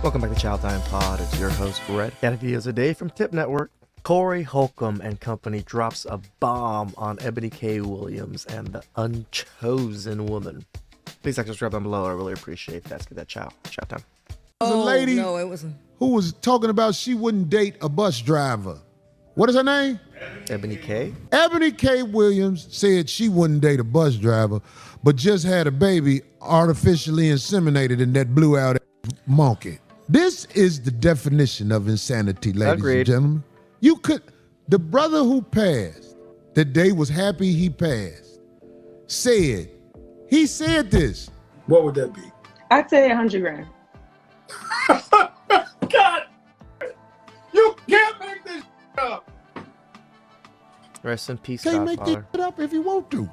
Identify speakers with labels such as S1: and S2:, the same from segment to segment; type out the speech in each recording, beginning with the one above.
S1: Welcome back to TheChowTimePod. It's your host, Red. Got videos a day from Tip Network. Corey Holcomb and company drops a bomb on Ebony K. Williams and the UnCHOSEN woman. Please like, subscribe down below. I really appreciate that. Let's get that chow time.
S2: A lady
S3: no, it wasn't.
S2: who was talking about she wouldn't date a bus driver. What is her name?
S1: Ebony K.
S2: Ebony K. Williams said she wouldn't date a bus driver, but just had a baby artificially inseminated and that blew out monkey. This is the definition of insanity, ladies
S1: Agreed.
S2: and gentlemen. You could, the brother who passed, that they was happy he passed, he said this.
S4: What would that be?
S5: I'd say 100 grand.
S4: God, you can't make this up.
S1: Rest in peace,
S2: Can't make this
S1: Godfather.
S2: shit up if you want to.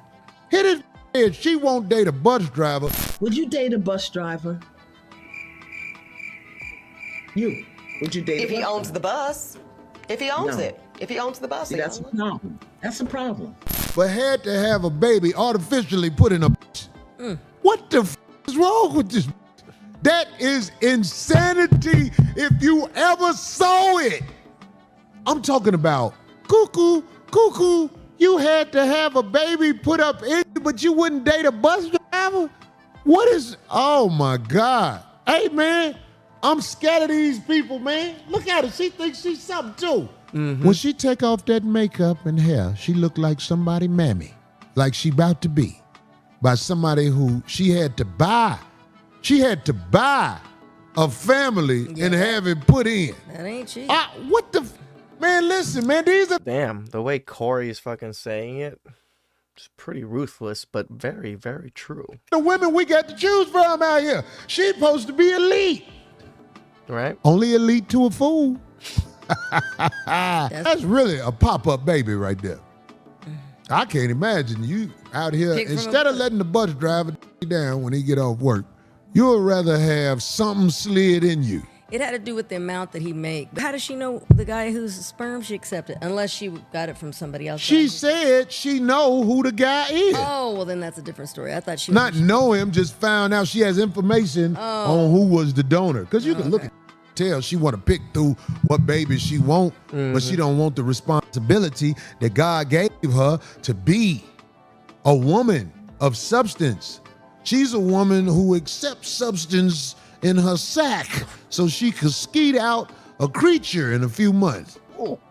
S2: Hit his head. She won't date a bus driver.
S3: Would you date a bus driver? Would you date
S6: If
S3: a
S6: he
S3: bus
S6: owns the bus. If he owns
S3: No.
S6: it. If he owns the bus,
S3: See,
S6: he
S3: that's a
S6: owns it.
S3: problem. That's a problem.
S2: But had to have a baby artificially put in a. What the is wrong with this? That is insanity if you ever saw it. I'm talking about cuckoo. You had to have a baby put up in you, but you wouldn't date a bus driver? What is, oh my God. Hey man, I'm scared of these people, man. Look at her, she thinks she's something too. When she take off that makeup and hair, she look like somebody mammy, like she about to be, by somebody who she had to buy. She had to buy a family and have it put in.
S6: That ain't cheap.
S2: What the, man, listen, man, these are,
S1: Damn, the way Corey is fucking saying it, it's pretty ruthless, but very, very true.
S2: the women we got to choose from out here. She's supposed to be elite.
S1: Right?
S2: Only elite to a fool. That's really a pop-up baby right there. I can't imagine you out here,
S6: Pick from
S2: instead
S6: a-
S2: of letting the bus driver down when he get off work, you would rather have something slid in you.
S7: It had to do with the amount that he made. How does she know the guy whose sperm she accepted? Unless she got it from somebody else.
S2: She said she know who the guy is.
S7: Oh, well, then that's a different story. I thought she
S2: Not know him, just found out she has information on who was the donor. Because you can look at tell she want to pick through what babies she want, but she don't want the responsibility that God gave her to be a woman of substance. She's a woman who accepts substance in her sack so she could skeet out a creature in a few months.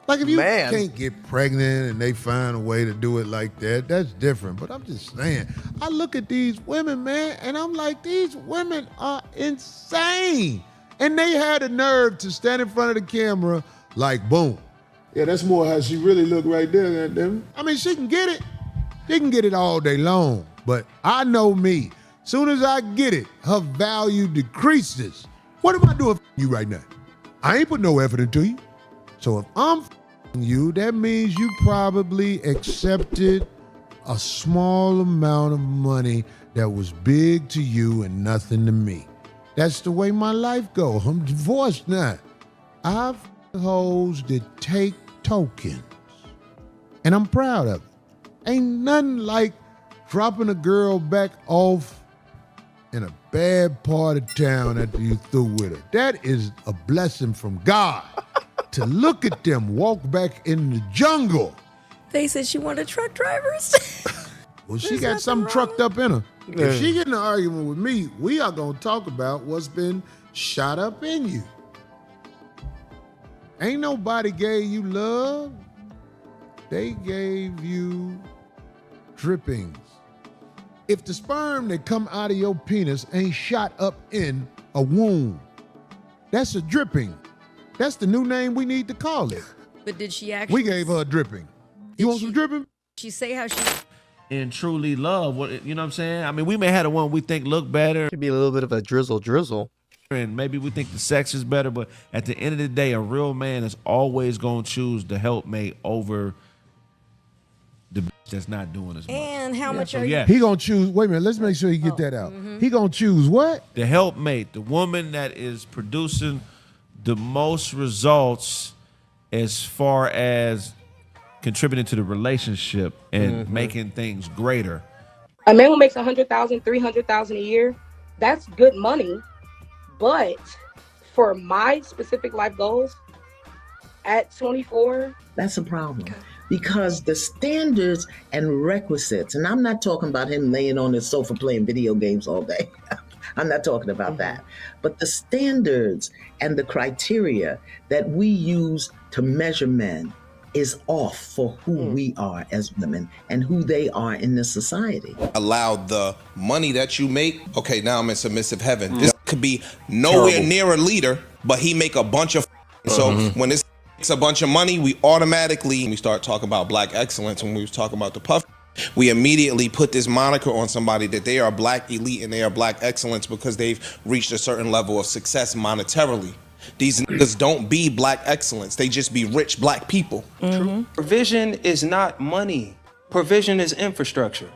S2: Like if you
S1: Man.
S2: can't get pregnant and they find a way to do it like that, that's different. But I'm just saying, I look at these women, man, and I'm like, these women are insane. And they had the nerve to stand in front of the camera like, boom. Yeah, that's more how she really look right there. I mean, she can get it. She can get it all day long. But I know me. Soon as I get it, her value decreases. What am I doing for you right now? I ain't put no effort into you. So if I'm you, that means you probably accepted a small amount of money that was big to you and nothing to me. That's the way my life goes. I'm divorced now. I've hoes that take tokens, and I'm proud of it. Ain't nothing like dropping a girl back off in a bad part of town after you through with her. That is a blessing from God. To look at them walk back in the jungle.
S7: They said she wanted truck drivers.
S2: Well, she
S7: There's
S2: got
S7: nothing
S2: something
S7: wrong.
S2: trucked up in her. If she get in an argument with me, we are going to talk about what's been shot up in you. Ain't nobody gave you love. They gave you drippings. If the sperm that come out of your penis ain't shot up in a womb, that's a dripping. That's the new name we need to call it.
S7: But did she actually?
S2: We gave her a dripping. You want some dripping?
S7: She say how she?
S8: And truly love, what you know what I'm saying? I mean, we may have the one we think look better,
S1: Could be a little bit of a drizzle.
S8: and maybe we think the sex is better, but at the end of the day, a real man is always going to choose the helpmate over the bitch that's not doing as much.
S7: And how much
S8: So
S7: are
S8: yeah,
S2: He gonna choose, wait a minute, let's make sure you get that out. He gonna choose what?
S8: the helpmate, the woman that is producing the most results as far as contributing to the relationship and making things greater.
S5: A man who makes 100,000, 300,000 a year, that's good money. But for my specific life goals at 24.
S3: That's a problem. Because the standards and requisites, and I'm not talking about him laying on his sofa playing video games all day. I'm not talking about that. But the standards and the criteria that we use to measure men is off for who we are as women and who they are in this society.
S9: Allow the money that you make. Okay, now I'm in submissive heaven. This could be nowhere near a leader, but he make a bunch of. So when this makes a bunch of money, we automatically, we start talking about black excellence. When we was talking about the puff, we immediately put this moniker on somebody that they are black elite and they are black excellence because they've reached a certain level of success monetarily. These niggas don't be black excellence. They just be rich black people.
S10: Provision is not money. Provision is infrastructure.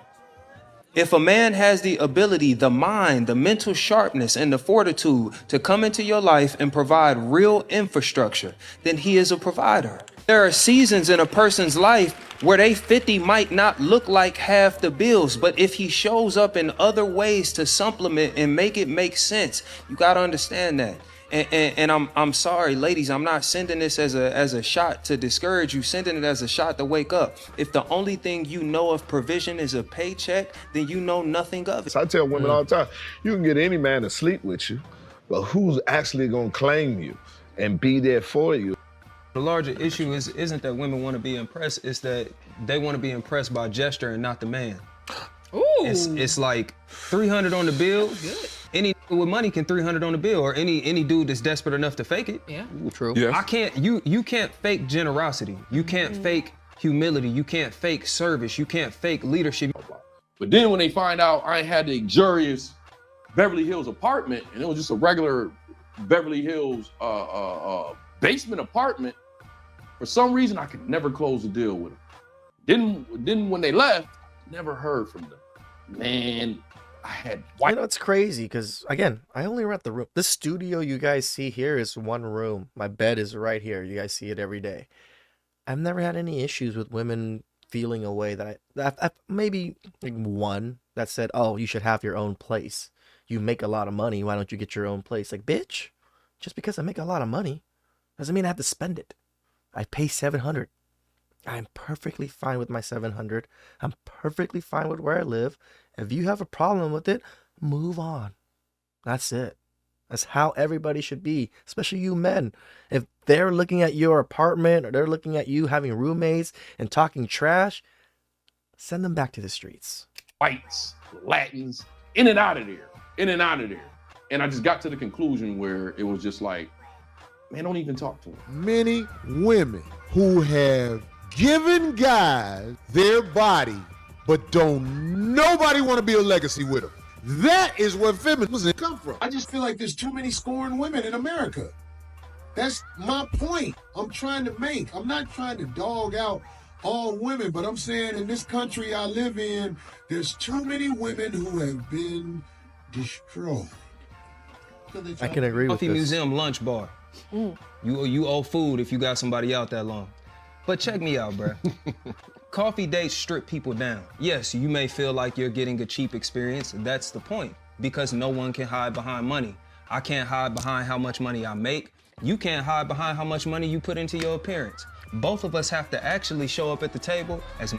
S10: If a man has the ability, the mind, the mental sharpness, and the fortitude to come into your life and provide real infrastructure, then he is a provider. There are seasons in a person's life where they 50 might not look like half the bills, but if he shows up in other ways to supplement and make it make sense, you got to understand that. And I'm sorry, ladies, I'm not sending this as a shot to discourage you, sending it as a shot to wake up. If the only thing you know of provision is a paycheck, then you know nothing of it.
S4: I tell women all the time, you can get any man to sleep with you, but who's actually gonna claim you and be there for you?
S10: The larger issue isn't that women want to be impressed, it's that they want to be impressed by gesture and not the man. Ooh. It's like 300 on the bill. Good. Any with money can 300 on the bill, or any dude that's desperate enough to fake it. Yeah, true. Yeah. I can't. You can't fake generosity. You can't fake humility. You can't fake service. You can't fake leadership.
S11: But then when they find out I had the luxurious Beverly Hills apartment, and it was just a regular Beverly Hills basement apartment, for some reason I could never close the deal with them. Then when they left, never heard from them. Man, I had white.
S1: You know, it's crazy because, again, I only rent the room. This studio you guys see here is one room. My bed is right here. You guys see it every day. I've never had any issues with women feeling a way that I maybe like one that said, oh, you should have your own place. You make a lot of money. Why don't you get your own place? Like, bitch, just because I make a lot of money doesn't mean I have to spend it. I pay $700. I'm perfectly fine with my $700. I'm perfectly fine with where I live. If you have a problem with it, move on. That's it. That's how everybody should be, especially you men. If they're looking at your apartment or they're looking at you having roommates and talking trash, send them back to the streets.
S11: Whites, Latins, in and out of there, in and out of there. And I just got to the conclusion where it was just like, man, don't even talk to them.
S2: Many women who have given guys their body, but don't nobody want to be a legacy with them. That is where feminism come from.
S4: I just feel like there's too many scorned women in America. That's my point I'm trying to make. I'm not trying to dog out all women, but I'm saying in this country I live in, there's too many women who have been destroyed.
S1: I can agree with
S10: Coffee
S1: this.
S10: Museum lunch bar. You owe food if you got somebody out that long. But check me out, bruh. Coffee dates strip people down. Yes, you may feel like you're getting a cheap experience. That's the point, because no one can hide behind money. I can't hide behind how much money I make. You can't hide behind how much money you put into your appearance. Both of us have to actually show up at the table as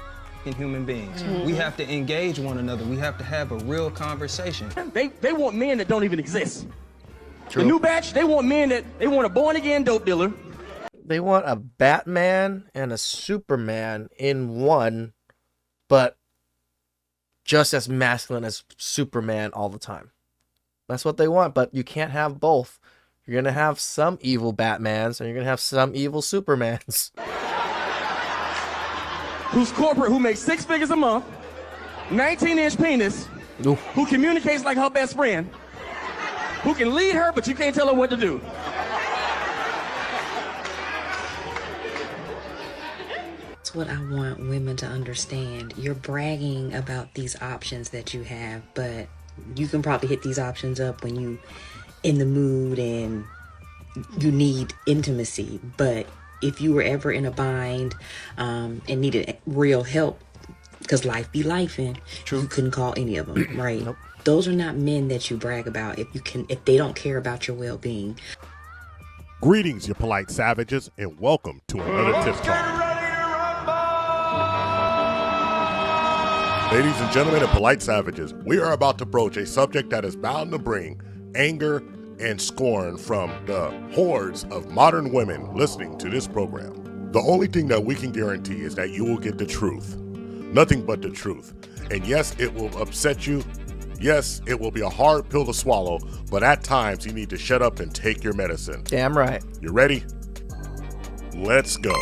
S10: human beings. We have to engage one another. We have to have a real conversation.
S12: They want men that don't even exist.
S1: True.
S12: The new batch, they want a born-again dope dealer.
S1: They want a Batman and a Superman in one, but just as masculine as Superman all the time. That's what they want, but you can't have both. You're going to have some evil Batmans and you're going to have some evil Supermans.
S12: Who's corporate, who makes 6 figures a month, 19-inch penis, who communicates like her best friend, who can lead her, but you can't tell her what to do.
S13: That's what I want women to understand. You're bragging about these options that you have, but you can probably hit these options up when you in the mood and you need intimacy. But if you were ever in a bind and needed real help, because life be lifing, you couldn't call any of them, right? Nope. Those are not men that you brag about if they don't care about your well-being.
S14: Greetings, you polite savages, and welcome to another Tip Talk. Ladies and gentlemen and polite savages, we are about to broach a subject that is bound to bring anger and scorn from the hordes of modern women listening to this program. The only thing that we can guarantee is that you will get the truth. Nothing but the truth. And yes, it will upset you. Yes, it will be a hard pill to swallow, but at times you need to shut up and take your medicine.
S1: Damn right.
S14: You ready? Let's go.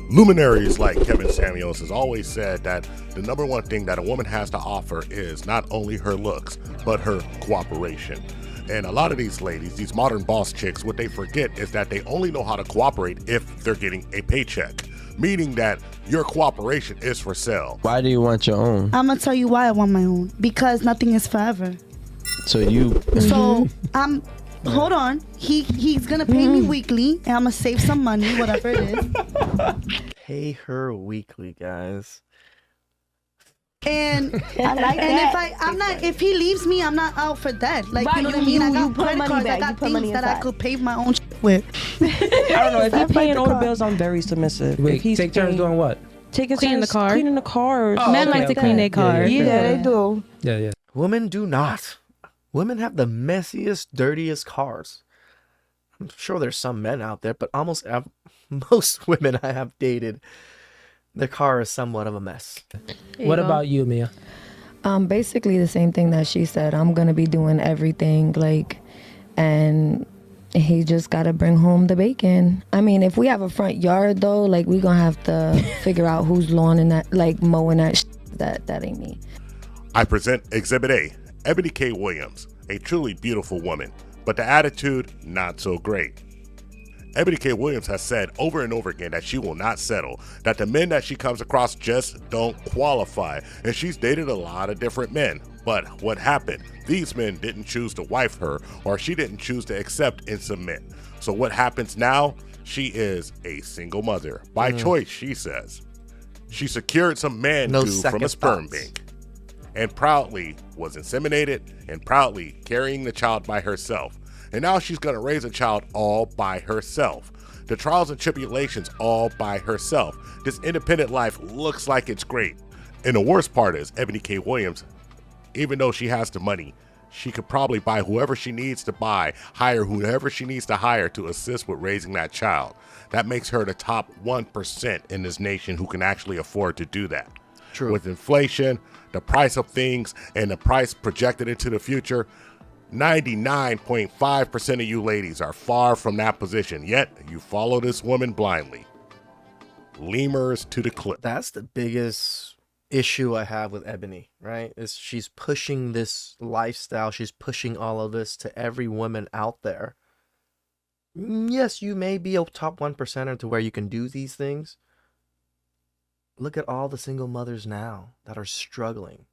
S14: Luminaries like Kevin Samuels has always said that the number one thing that a woman has to offer is not only her looks, but her cooperation. And a lot of these ladies, these modern boss chicks, what they forget is that they only know how to cooperate if they're getting a paycheck. Meaning that your cooperation is for sale.
S15: Why do you want your own?
S16: I'm gonna tell you why I want my own. Because nothing is forever.
S15: So you.
S16: So hold on. He's gonna pay me weekly, and I'm gonna save some money, whatever it is.
S1: Pay her weekly, guys.
S16: And if he leaves me, I'm not out for that. Like,
S5: Right,
S16: you know what I mean? I got
S5: put
S16: credit
S5: money
S16: cards.
S5: back,
S16: I got
S5: you put money
S16: things that I
S5: inside.
S16: could pay my own with.
S17: I don't know. If you're paying all the bills, I'm very submissive.
S18: Wait,
S17: if he's
S18: take turns doing what?
S17: Taking
S19: Cleaning the car.
S17: Cleaning the car.
S18: Oh,
S19: Men
S18: okay,
S19: like to
S18: okay.
S19: clean their car.
S17: Yeah, they do.
S18: Yeah.
S1: Women do not. Women have the messiest, dirtiest cars. I'm sure there's some men out there, but most women I have dated, their car is somewhat of a mess.
S18: What about you, Mia?
S19: Basically the same thing that she said. I'm gonna be doing everything, and he just gotta bring home the bacon. I mean, if we have a front yard though, we gonna have to figure out who's lawning that, mowing that. That ain't me.
S14: I present Exhibit A, Ebony K. Williams, a truly beautiful woman, but the attitude, not so great. Ebony K. Williams has said over and over again that she will not settle, that the men that she comes across just don't qualify, and she's dated a lot of different men. But what happened? These men didn't choose to wife her, or she didn't choose to accept and submit. So what happens now? She is a single mother. By choice, she says. She secured some man
S1: No
S14: goo from a
S1: second
S14: sperm
S1: thoughts.
S14: bank, and proudly was inseminated, and proudly carrying the child by herself. And now she's going to raise a child all by herself. The trials and tribulations all by herself. This independent life looks like it's great. And the worst part is, Ebony K. Williams, even though she has the money, she could probably buy whoever she needs to buy, hire whoever she needs to hire to assist with raising that child. That makes her the top 1% in this nation who can actually afford to do that.
S1: True.
S14: With inflation, the price of things, and the price projected into the future, 99.5% of you ladies are far from that position, yet you follow this woman blindly. Lemurs to the cliff.
S1: That's the biggest issue I have with Ebony, right? Is she's pushing this lifestyle, she's pushing all of this to every woman out there. Yes, you may be a top 1%er to where you can do these things. Look at all the single mothers now that are struggling.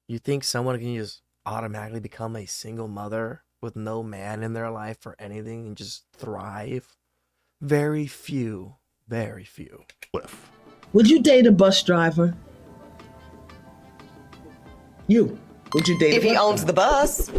S1: You think someone can just automatically become a single mother with no man in their life or anything and just thrive? Very few. Very few.
S3: Would you date a bus driver? Would you date
S6: If he owns the bus.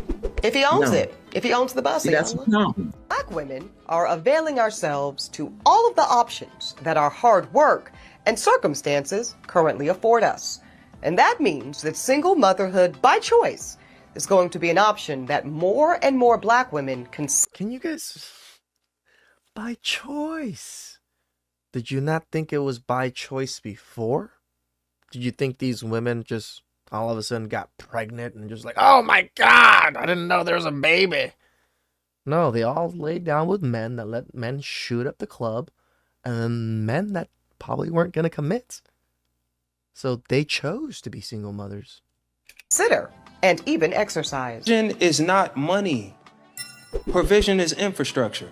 S6: If he owns
S3: No.
S6: it. If he owns the bus,
S3: See,
S6: he
S3: that's
S6: owns
S3: the
S6: it.
S3: problem.
S6: Black women are availing ourselves to all of the options that our hard work and circumstances currently afford us. And that means that single motherhood by choice is going to be an option that more and more black women
S1: Can you guys... By choice. Did you not think it was by choice before? Did you think these women just all of a sudden got pregnant and just oh my God, I didn't know there was a baby? No, they all laid down with men that let men shoot up the club, and then men that probably weren't going to commit. So they chose to be single mothers.
S6: consider and even exercise.
S10: Provision is not money. Provision is infrastructure.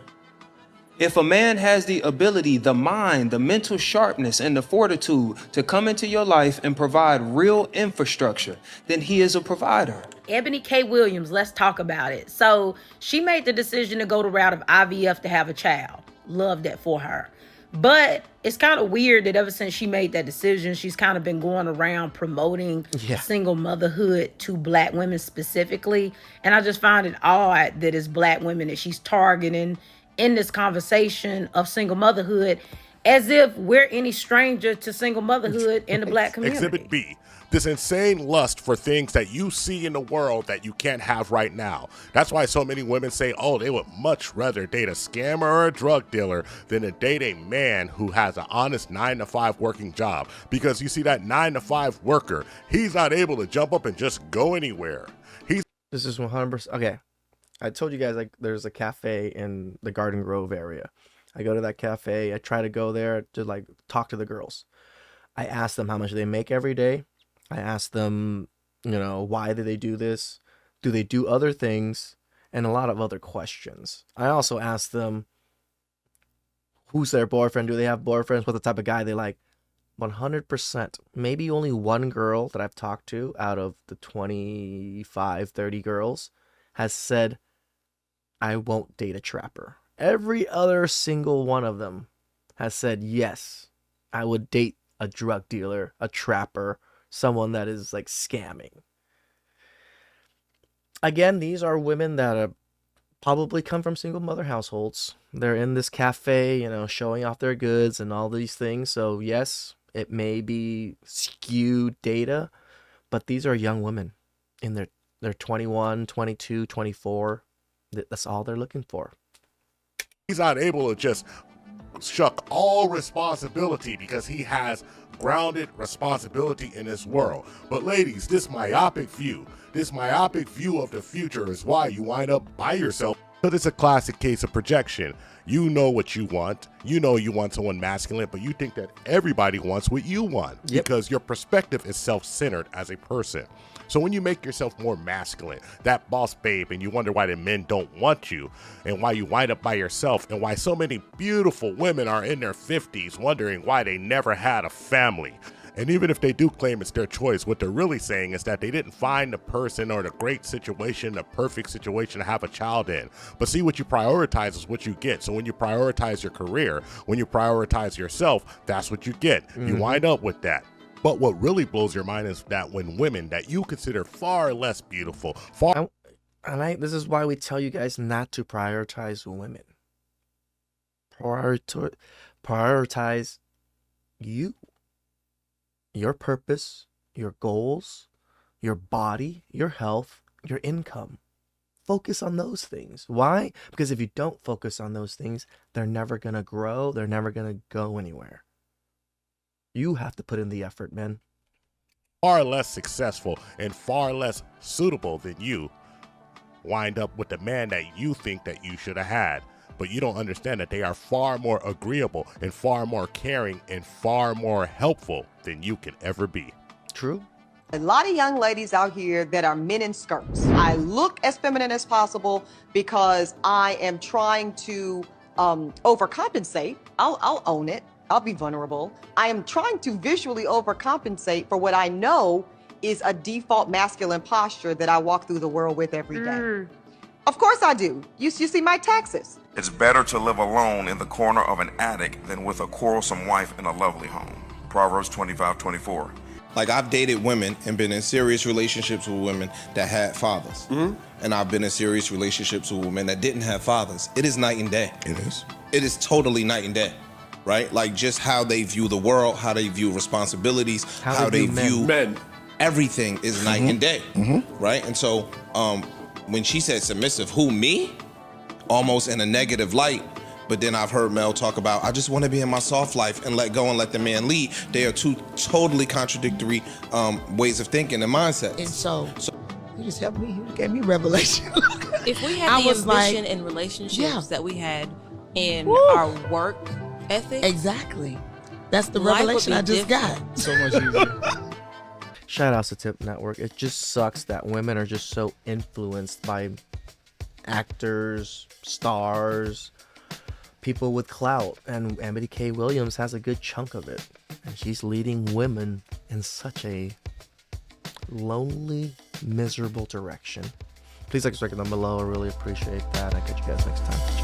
S10: If a man has the ability, the mind, the mental sharpness, and the fortitude to come into your life and provide real infrastructure, then he is a provider.
S20: Ebony K. Williams, let's talk about it. So she made the decision to go the route of IVF to have a child. Love that for her. But it's kind of weird that ever since she made that decision, she's kind of been going around promoting single motherhood to black women specifically. And I just find it odd that it's black women that she's targeting in this conversation of single motherhood as if we're any stranger to single motherhood in the Black community.
S14: Exhibit B. This insane lust for things that you see in the world that you can't have right now. That's why so many women say, oh, they would much rather date a scammer or a drug dealer than to date a man who has an honest 9-to-5 working job. Because you see, that 9-to-5 worker, he's not able to jump up and just go anywhere.
S1: This is 100%. Okay. I told you guys, like, there's a cafe in the Garden Grove area. I go to that cafe. I try to go there to, like, talk to the girls. I ask them how much they make every day. I ask them, why do they do this? Do they do other things? And a lot of other questions. I also ask them, who's their boyfriend? Do they have boyfriends? What the type of guy they like? 100%. Maybe only one girl that I've talked to out of the 25, 30 girls has said, I won't date a trapper. Every other single one of them has said, yes, I would date a drug dealer, a trapper, someone that is like scamming. Again, these are women that probably come from single mother households. They're in this cafe, showing off their goods and all these things. So yes, it may be skewed data, but these are young women in their 21, 22, 24. That's all they're looking for.
S14: He's not able to just shuck all responsibility because he has grounded responsibility in this world. But ladies, this myopic view of the future is why you wind up by yourself. But it's a classic case of projection. You know what you want. You know you want someone masculine, but you think that everybody wants what you want because your perspective is self-centered as a person. So when you make yourself more masculine, that boss babe, and you wonder why the men don't want you and why you wind up by yourself and why so many beautiful women are in their 50s wondering why they never had a family. And even if they do claim it's their choice, what they're really saying is that they didn't find the person or the great situation, the perfect situation to have a child in. But see, what you prioritize is what you get. So when you prioritize your career, when you prioritize yourself, that's what you get. You wind up with that. But what really blows your mind is that when women that you consider far less beautiful,
S1: this is why we tell you guys not to prioritize women. Prioritize you. Your purpose, your goals, your body, your health, your income. Focus on those things. Why? Because if you don't focus on those things, they're never going to grow. They're never going to go anywhere. You have to put in the effort, man.
S14: Far less successful and far less suitable than you wind up with the man that you think that you should have had. But you don't understand that they are far more agreeable and far more caring and far more helpful than you can ever be.
S1: True.
S6: A lot of young ladies out here that are men in skirts. I look as feminine as possible because I am trying to overcompensate. I'll own it. I'll be vulnerable. I am trying to visually overcompensate for what I know is a default masculine posture that I walk through the world with every day. Of course I do. You see my taxes.
S9: It's better to live alone in the corner of an attic than with a quarrelsome wife in a lovely home. Proverbs 25:24. Like, I've dated women and been in serious relationships with women that had fathers. And I've been in serious relationships with women that didn't have fathers. It is night and day. It is. It is totally night and day. Right? Like, just how they view the world, how they view responsibilities, how they view men. Everything is night and day. Right? And so when she said submissive, who, me? Almost in a negative light. But then I've heard Mel talk about, I just want to be in my soft life and let go and let the man lead. They are two totally contradictory ways of thinking and mindsets.
S21: And so you just helped me. You gave me revelation.
S22: If we had the ambition in relationships that we had in our work ethic.
S21: Exactly. That's the revelation I just got.
S1: So much easier. Shout outs to Tip Network. It just sucks that women are just so influenced by actors, stars, people with clout, and Eboni K. Williams has a good chunk of it, and she's leading women in such a lonely, miserable direction. Please like us down below. I really appreciate that. I'll catch you guys next time.